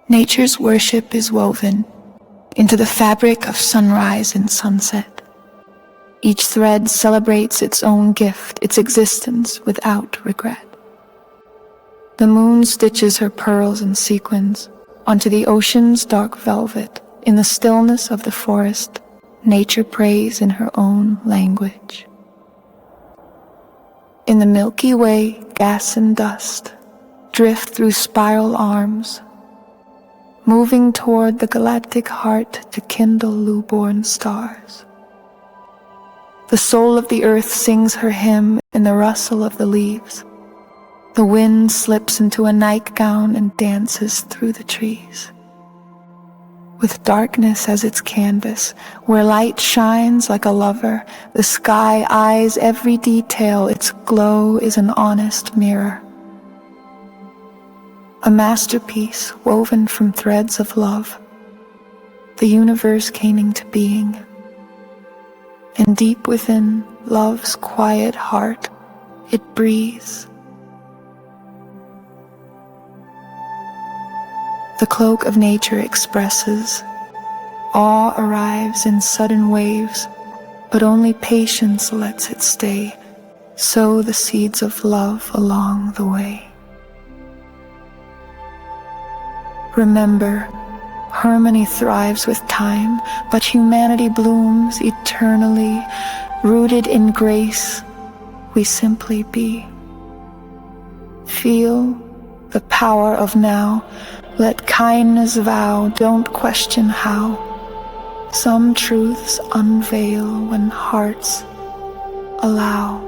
Nature's worship is woven into the fabric of sunrise and sunset. Each thread celebrates its own gift, its existence without regret. The moon stitches her pearls and sequins onto the ocean's dark velvet. In the stillness of the forest, nature prays in her own language. In the Milky Way, gas and dust drift through spiral arms, moving toward the galactic heart to kindle newborn stars. The soul of the earth sings her hymn in the rustle of the leaves. The wind slips into a nightgown and dances through the trees. With darkness as its canvas, where light shines like a lover, the sky eyes every detail, its glow is an honest mirror. A masterpiece woven from threads of love, the universe came into being. And deep within love's quiet heart, it breathes. The cloak of nature expresses. Awe arrives in sudden waves, but only patience lets it stay. Sow the seeds of love along the way. Remember, harmony thrives with time, but humanity blooms eternally. Rooted in grace, we simply be. Feel the power of now. Let kindness vow, don't question how. Some truths unveil when hearts allow.